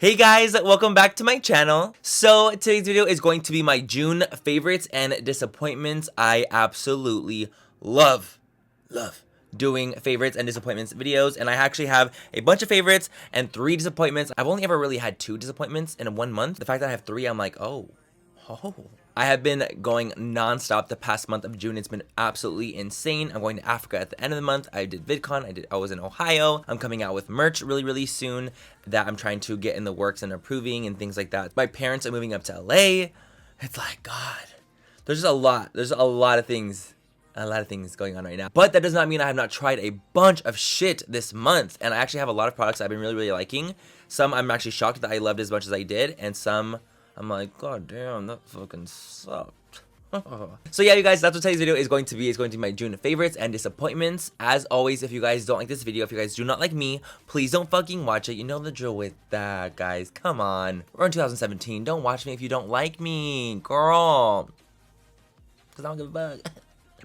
Hey guys, welcome back to my channel. So today's video is going to be my June favorites and disappointments. I absolutely love doing favorites and disappointments videos, and I actually have a bunch of favorites and 3 disappointments. I've only ever really had 2 disappointments in 1 month. The fact that I have 3, I'm like, oh. I have been going non-stop the past month of June. It's been absolutely insane. I'm going to Africa at the end of the month. I did VidCon. I was in Ohio. I'm coming out with merch really soon that I'm trying to get in the works and approving and things like that. My parents are moving up to LA. It's like, God, there's just a lot. There's a lot of things. A lot of things going on right now. But that does not mean I have not tried a bunch of shit this month. And I actually have a lot of products I've been really liking. Some I'm actually shocked that I loved as much as I did. And some I'm like, God damn, that fucking sucked. So yeah, you guys, that's what today's video is going to be. It's going to be my June favorites and disappointments. As always, if you guys don't like this video, if you guys do not like me, please don't fucking watch it. You know the drill with that, guys. Come on. We're in 2017. Don't watch me if you don't like me, girl. Because I don't give a fuck.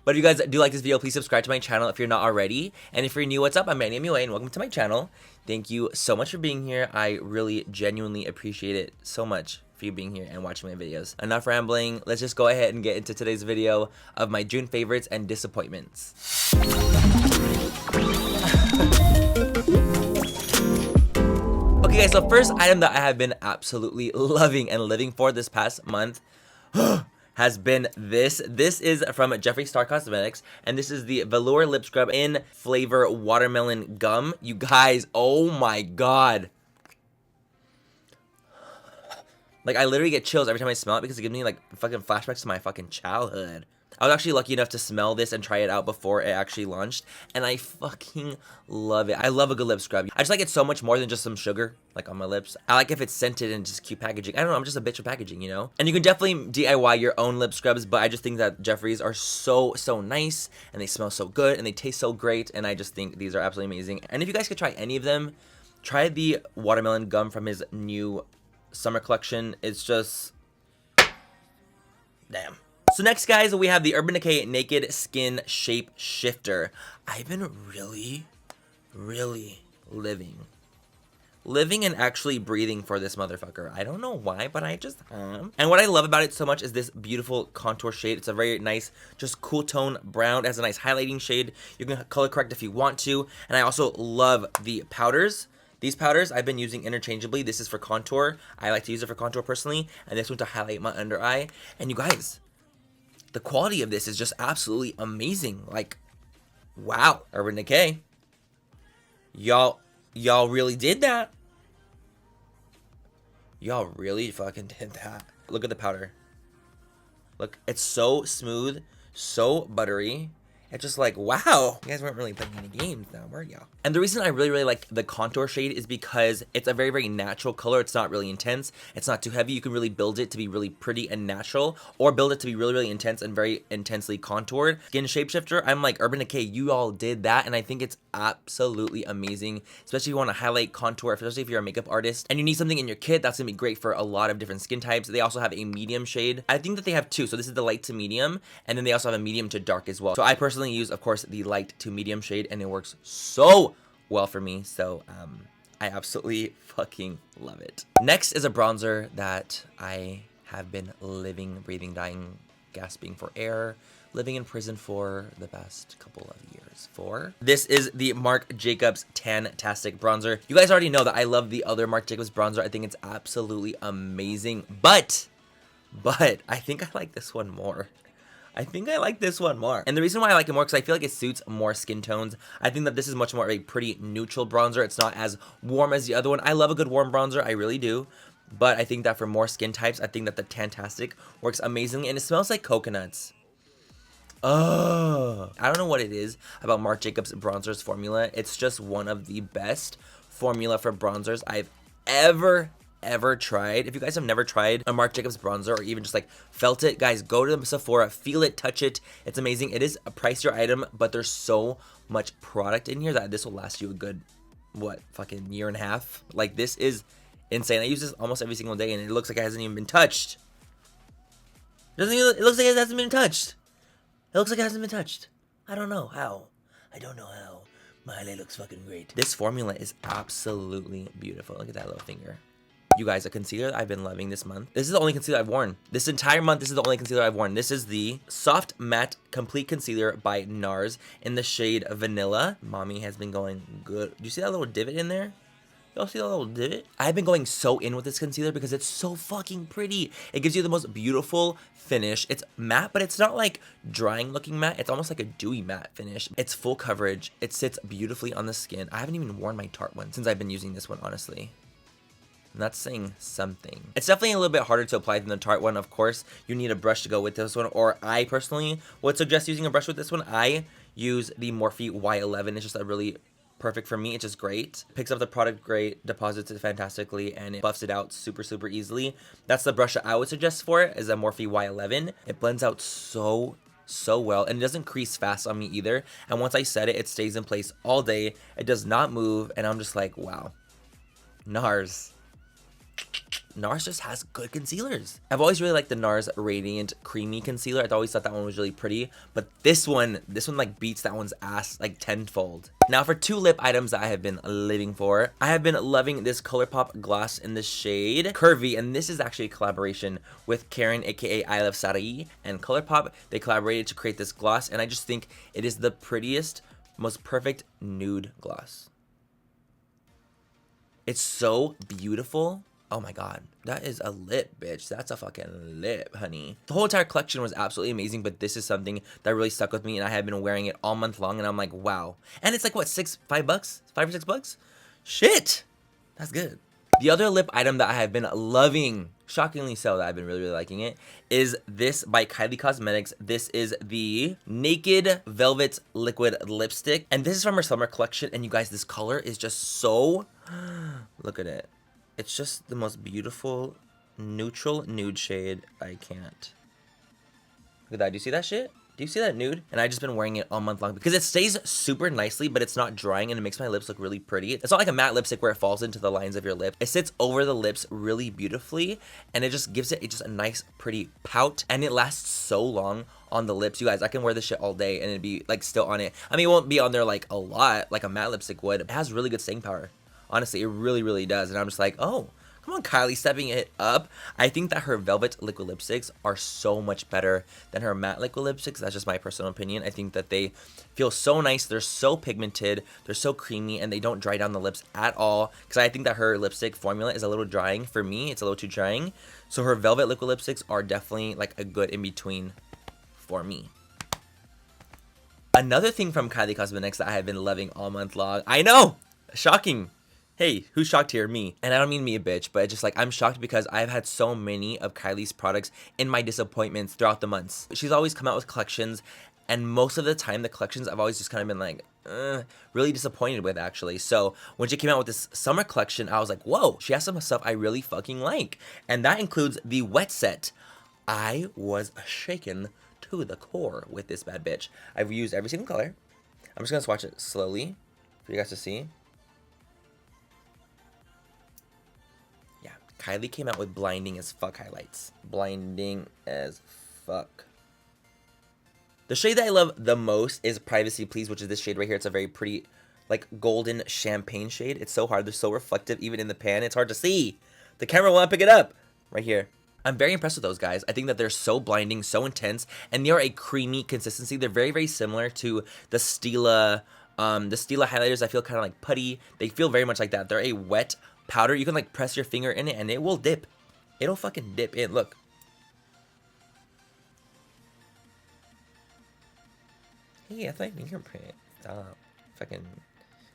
But if you guys do like this video, please subscribe to my channel if you're not already. And if you're new, what's up? I'm Manny, and welcome to my channel. Thank you so much for being here. I really, genuinely appreciate it so much for you being here and watching my videos. Enough rambling. Let's just go ahead and get into today's video of my June favorites and disappointments. Okay, guys, so first item that I have been absolutely loving and living for this past month has been this. This is from Jeffree Star Cosmetics, and this is the Velour Lip Scrub in flavor Watermelon Gum. You guys, oh my god. Like, I literally get chills every time I smell it because it gives me, like, fucking flashbacks to my fucking childhood. I was actually lucky enough to smell this and try it out before it actually launched, and I fucking love it. I love a good lip scrub. I just like it so much more than just some sugar, like, on my lips. I like if it's scented and just cute packaging. I don't know, I'm just a bitch of packaging, you know? And you can definitely DIY your own lip scrubs, but I just think that Jeffree's are so nice, and they smell so good, and they taste so great, and I just think these are absolutely amazing. And if you guys could try any of them, try the Watermelon Gum from his new summer collection. It's just damn. So next, guys, we have the Urban Decay Naked Skin Shape Shifter. I've been really living and actually breathing for this motherfucker. I don't know why, but I just am. And what I love about it so much is this beautiful contour shade. It's a very nice, just cool tone brown. It has a nice highlighting shade. You can color correct if you want to. And I also love the powders. These powders I've been using interchangeably. This is for contour. I like to use it for contour personally. And this one to highlight my under eye. And you guys, the quality of this is just absolutely amazing. Like, wow. Urban Decay. Y'all really did that. Y'all really fucking did that. Look at the powder. Look, it's so smooth, so buttery. It's just like, wow. You guys weren't really playing any games now, were y'all? And the reason I really like the contour shade is because it's a very natural color. It's not really intense. It's not too heavy. You can really build it to be really pretty and natural, or build it to be really intense and very intensely contoured. Skin Shapeshifter, I'm like, Urban Decay, you all did that, and I think it's absolutely amazing, especially if you want to highlight, contour, especially if you're a makeup artist and you need something in your kit. That's gonna be great for a lot of different skin types. They also have a medium shade. I think that they have 2, so this is the light to medium, and then they also have a medium to dark as well. So I personally use, of course, the light to medium shade, and it works so well for me. So I absolutely fucking love it. Next is a bronzer that I have been living, breathing, dying, gasping for air, living in prison for the past couple of years for. This is the Marc Jacobs Tan-tastic bronzer. You guys already know that I love the other Marc Jacobs bronzer. I think it's absolutely amazing, but I think I like this one more. I think I like this one more. And the reason why I like it more, because I feel like it suits more skin tones. I think that this is much more of a pretty neutral bronzer. It's not as warm as the other one. I love a good warm bronzer, I really do. But I think that for more skin types, I think that the Tan-tastic works amazingly, and it smells like coconuts. Oh, I don't know what it is about Marc Jacobs bronzers formula. It's just one of the best formula for bronzers I've ever tried. If you guys have never tried a Marc Jacobs bronzer, or even just like felt it, guys, go to the Sephora, feel it, touch it. It's amazing. It is a pricier item, but there's so much product in here that this will last you a good, what, fucking year and a half. Like, this is insane. I use this almost every single day, and it looks like it hasn't even been touched. It looks like it hasn't been touched. It looks like it hasn't been touched. I don't know how. Miley looks fucking great. This formula is absolutely beautiful. Look at that little finger. You guys, a concealer that I've been loving this month. This is the only concealer I've worn. This entire month, this is the only concealer I've worn. This is the Soft Matte Complete Concealer by NARS in the shade Vanilla. Mommy has been going good. Do you see that little divot in there? Y'all see that little divot? I've been going so in with this concealer because it's so fucking pretty. It gives you the most beautiful finish. It's matte, but it's not like drying looking matte. It's almost like a dewy matte finish. It's full coverage. It sits beautifully on the skin. I haven't even worn my Tarte one since I've been using this one, honestly. And that's saying something. It's definitely a little bit harder to apply than the Tarte one. Of course, you need a brush to go with this one, or I personally would suggest using a brush with this one. I use the Morphe Y11. It's just a really perfect for me. It's just great. Picks up the product great, deposits it fantastically, and it buffs it out super easily. That's the brush that I would suggest for it, is a Morphe Y11. It blends out so well, and it doesn't crease fast on me either. And once I set it, it stays in place all day. It does not move, and I'm just like, wow. NARS just has good concealers. I've always really liked the NARS Radiant Creamy Concealer. I've always thought that one was really pretty, but this one like beats that one's ass like tenfold. Now for two lip items that I have been living for, I have been loving this ColourPop gloss in the shade Curvy, and this is actually a collaboration with Karen, aka I Love Sarai, and ColourPop. They collaborated to create this gloss, and I just think it is the prettiest, most perfect nude gloss. It's so beautiful. Oh my god, that is a lip, bitch. That's a fucking lip, honey. The whole entire collection was absolutely amazing, but this is something that really stuck with me, and I have been wearing it all month long, and I'm like, wow. And it's like, what, $5 or $6? Shit, that's good. The other lip item that I have been loving, shockingly so, that I've been really liking it, is this by Kylie Cosmetics. This is the Naked Velvet Liquid Lipstick, and this is from her summer collection, and you guys, this color is just so, look at it. It's just the most beautiful neutral nude shade. I can't. Look at that. Do you see that shit? Do you see that nude? And I've just been wearing it all month long because it stays super nicely, but it's not drying, and it makes my lips look really pretty. It's not like a matte lipstick where it falls into the lines of your lip. It sits over the lips really beautifully, and it just gives it just a nice, pretty pout, and it lasts so long on the lips. You guys, I can wear this shit all day, and it'd be like still on it. I mean, it won't be on there like a lot, like a matte lipstick would. It has really good staying power. Honestly, it really does. And I'm just like, oh, come on, Kylie, stepping it up. I think that her velvet liquid lipsticks are so much better than her matte liquid lipsticks. That's just my personal opinion. I think that they feel so nice. They're so pigmented. They're so creamy, and they don't dry down the lips at all. Because I think that her lipstick formula is a little drying for me. It's a little too drying. So her velvet liquid lipsticks are definitely like a good in-between for me. Another thing from Kylie Cosmetics that I have been loving all month long. I know! Shocking. Hey, who's shocked here? Me. And I don't mean to be a bitch, but it's just like, I'm shocked because I've had so many of Kylie's products in my disappointments throughout the months. She's always come out with collections, and most of the time, the collections I've always just kind of been like, really disappointed with, actually. So when she came out with this summer collection, I was like, whoa, she has some stuff I really fucking like. And that includes the wet set. I was shaken to the core with this bad bitch. I've used every single color. I'm just gonna swatch it slowly for you guys to see. Kylie came out with blinding as fuck highlights. Blinding as fuck. The shade that I love the most is Privacy Please, which is this shade right here. It's a very pretty, like, golden champagne shade. It's so hard. They're so reflective, even in the pan. It's hard to see. The camera won't pick it up. Right here. I'm very impressed with those guys. I think that they're so blinding, so intense, and they are a creamy consistency. They're very similar to the Stila highlighters. I feel kind of like putty. They feel very much like that. They're a wet powder. You can like press your finger in it and it will dip. It'll fucking dip in. Look. Hey, that's my fingerprint. Stop. Fucking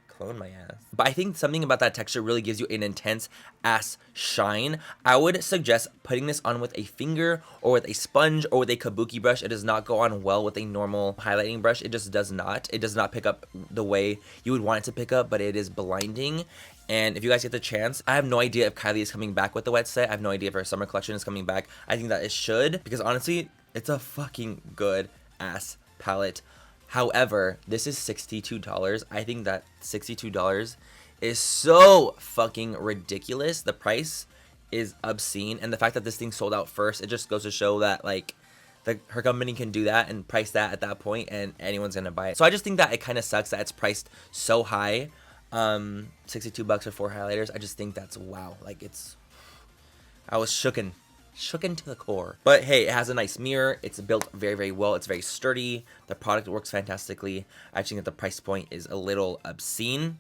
clone my ass. But I think something about that texture really gives you an intense ass shine. I would suggest putting this on with a finger or with a sponge or with a kabuki brush. It does not go on well with a normal highlighting brush. It just does not. It does not pick up the way you would want it to pick up, but it is blinding. And if you guys get the chance, I have no idea if Kylie is coming back with the wet set. I have no idea if her summer collection is coming back. I think that it should, because honestly, it's a fucking good ass palette. However, this is $62. I think that $62 is so fucking ridiculous. The price is obscene, and the fact that this thing sold out first, it just goes to show that like her company can do that and price that at that point, and anyone's gonna buy it. So I just think that it kind of sucks that it's priced so high. $62 for 4 highlighters. I just think that's wow. Like, it's I was shooken to the core. But hey, it has a nice mirror. It's built very, very well. It's very sturdy. The product works fantastically. I think that the price point is a little obscene.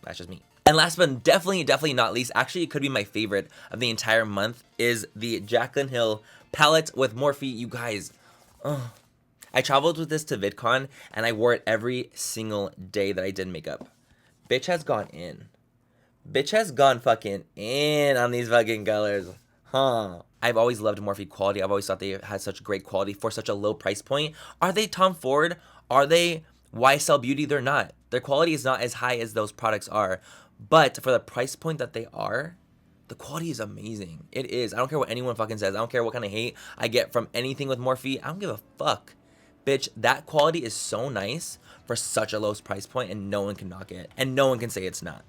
That's just me. And last but definitely not least, actually it could be my favorite of the entire month, is the Jaclyn Hill palette with Morphe. You guys, I traveled with this to VidCon and I wore it every single day that I did makeup. Bitch has gone in. Bitch has gone fucking in on these fucking colors. Huh. I've always loved Morphe quality. I've always thought they had such great quality for such a low price point. Are they Tom Ford? Are they YSL Beauty? They're not. Their quality is not as high as those products are. But for the price point that they are, the quality is amazing. It is. I don't care what anyone fucking says. I don't care what kind of hate I get from anything with Morphe. I don't give a fuck. Bitch, that quality is so nice for such a low price point and no one can knock it. And no one can say it's not.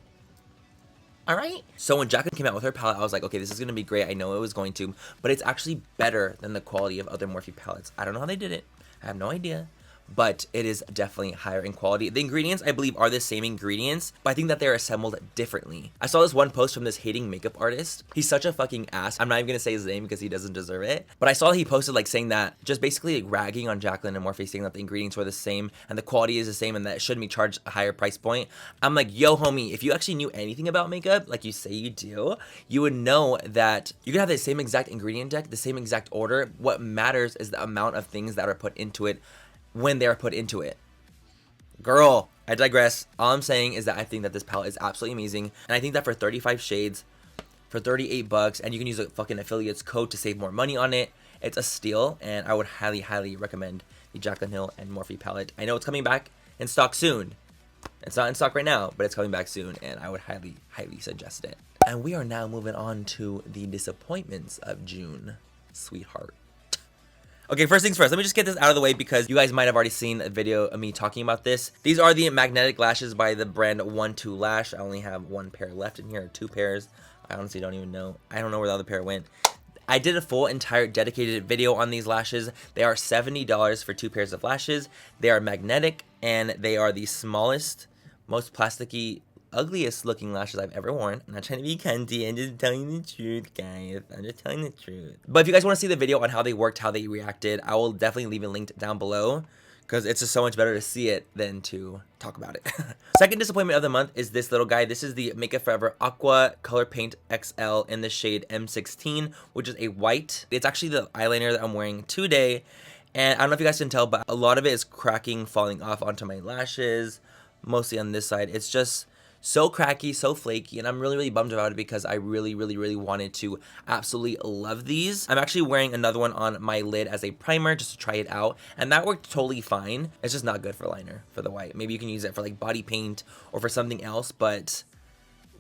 Alright? So when Jaclyn came out with her palette, I was like, okay, this is going to be great. I know it was going to. But it's actually better than the quality of other Morphe palettes. I don't know how they did it. I have no idea. But it is definitely higher in quality. The ingredients, I believe, are the same ingredients, but I think that they're assembled differently. I saw this one post from this hating makeup artist. He's such a fucking ass. I'm not even gonna say his name because he doesn't deserve it. But I saw he posted like saying that, just basically like ragging on Jaclyn and Morphe, saying that the ingredients were the same and the quality is the same and that it shouldn't be charged a higher price point. I'm like, yo, homie, if you actually knew anything about makeup, like you say you do, you would know that you can have the same exact ingredient deck, the same exact order. What matters is the amount of things that are put into it when they're put into it. Girl, I digress. All I'm saying is that I think that this palette is absolutely amazing. And I think that for 35 shades, for 38 bucks, and you can use a fucking affiliate's code to save more money on it, it's a steal. And I would highly, highly recommend the Jaclyn Hill and Morphe palette. I know it's coming back in stock soon. It's not in stock right now, but it's coming back soon. And I would highly, highly suggest it. And we are now moving on to the disappointments of June, sweetheart. Okay, first things first, let me just get this out of the way because you guys might have already seen a video of me talking about this. These are the magnetic lashes by the brand 1-2 Lash. I only have one pair left in here, or two pairs. I honestly don't even know. I don't know where the other pair went. I did a full entire dedicated video on these lashes. They are $70 for two pairs of lashes. They are magnetic and they are the smallest, most plasticky, ugliest looking lashes I've ever worn. I'm not trying to be cunty, I'm just telling the truth, guys. I'm just telling the truth. But if you guys want to see the video on how they worked, how they reacted, I will definitely leave it linked down below because it's just so much better to see it than to talk about it. Second disappointment of the month is this little guy. This is the Make Up Forever Aqua Color Paint XL in the shade M16, which is a white. It's actually the eyeliner that I'm wearing today. And I don't know if you guys can tell, but a lot of it is cracking, falling off onto my lashes, mostly on this side. It's just so cracky, so flaky, and I'm really, really bummed about it because I really, really, really wanted to absolutely love these. I'm actually wearing another one on my lid as a primer just to try it out, and that worked totally fine. It's just not good for liner, for the white. Maybe you can use it for like body paint or for something else, but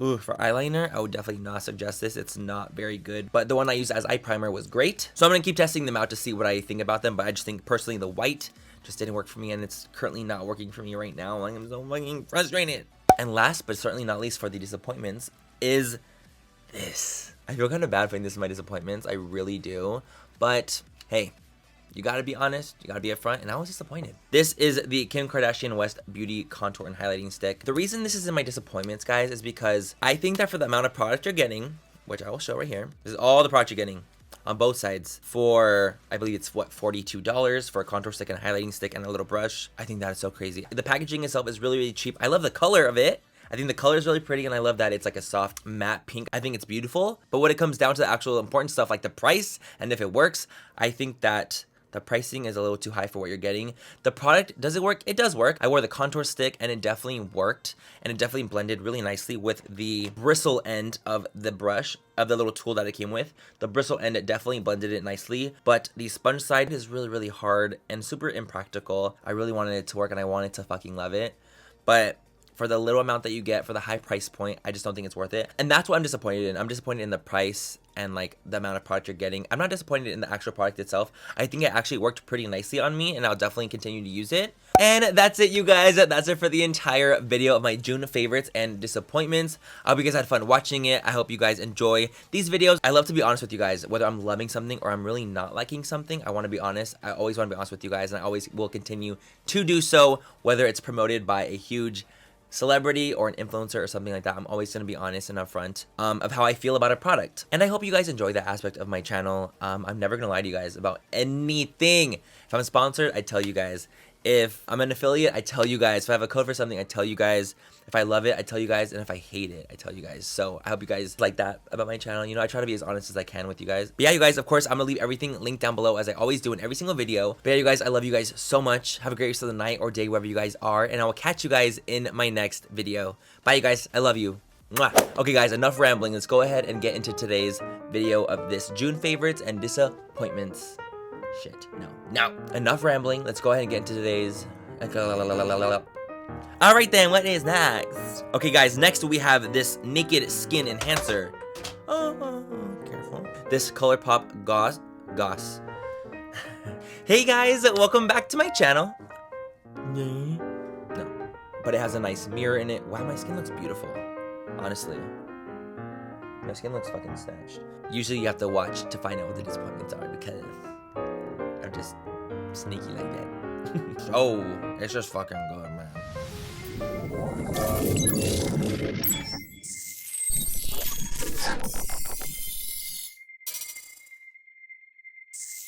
ooh, for eyeliner, I would definitely not suggest this. It's not very good, but the one I used as eye primer was great. So I'm gonna keep testing them out to see what I think about them, but I just think personally the white just didn't work for me, and it's currently not working for me right now. I'm so fucking frustrated. And last, but certainly not least for the disappointments, is this. I feel kind of bad putting this in my disappointments. I really do. But hey, you gotta be honest. You gotta be upfront. And I was disappointed. This is the Kim Kardashian West Beauty Contour and Highlighting Stick. The reason this is in my disappointments, guys, is because I think that for the amount of product you're getting, which I will show right here, this is all the product you're getting on both sides for, I believe it's what, $42 for a contour stick and a highlighting stick and a little brush. I think that is so crazy. The packaging itself is really, really cheap. I love the color of it. I think the color is really pretty, and I love that it's like a soft matte pink. I think it's beautiful. But when it comes down to the actual important stuff like the price and if it works, I think that the pricing is a little too high for what you're getting. The product, does it work? It does work. I wore the contour stick and it definitely worked, and it definitely blended really nicely with the bristle end of the brush, of the little tool that it came with. The bristle end, it definitely blended it nicely, but the sponge side is really, really hard and super impractical. I really wanted it to work and I wanted to fucking love it, but for the little amount that you get for the high price point, I just don't think it's worth it. And that's what I'm disappointed in. I'm disappointed in the price and like the amount of product you're getting. I'm not disappointed in the actual product itself. I think it actually worked pretty nicely on me, and I'll definitely continue to use it. And that's it, you guys. That's it for the entire video of my June favorites and disappointments. I hope you guys had fun watching it. I hope you guys enjoy these videos. I love to be honest with you guys, whether I'm loving something or I'm really not liking something. I want to be honest. I always want to be honest with you guys, and I always will continue to do so, whether it's promoted by a huge celebrity or an influencer or something like that, I'm always gonna be honest and upfront of how I feel about a product. And I hope you guys enjoy that aspect of my channel. I'm never gonna lie to you guys about anything. If I'm sponsored, I tell you guys. If I'm an affiliate, I tell you guys. If I have a code for something, I tell you guys. If I love it, I tell you guys. And if I hate it, I tell you guys. So I hope you guys like that about my channel. You know, I try to be as honest as I can with you guys. But yeah, you guys, of course, I'm gonna leave everything linked down below as I always do in every single video. But yeah, you guys, I love you guys so much. Have a great rest of the night or day, wherever you guys are. And I will catch you guys in my next video. Bye, you guys. I love you. Mwah. Okay, guys, enough rambling. Let's go ahead and get into today's video of this June favorites and disappointments. Shit, no. Enough rambling. Let's go ahead and get into today's... Alright then, what is next? Okay guys, next we have this Naked Skin Enhancer. Oh, careful. This ColourPop Goss. Hey guys, welcome back to my channel. No, but it has a nice mirror in it. Wow, my skin looks beautiful. Honestly. My skin looks fucking snatched. Usually you have to watch to find out what the disappointments are because I'm just sneaky like that. Oh, it's just fucking good, man.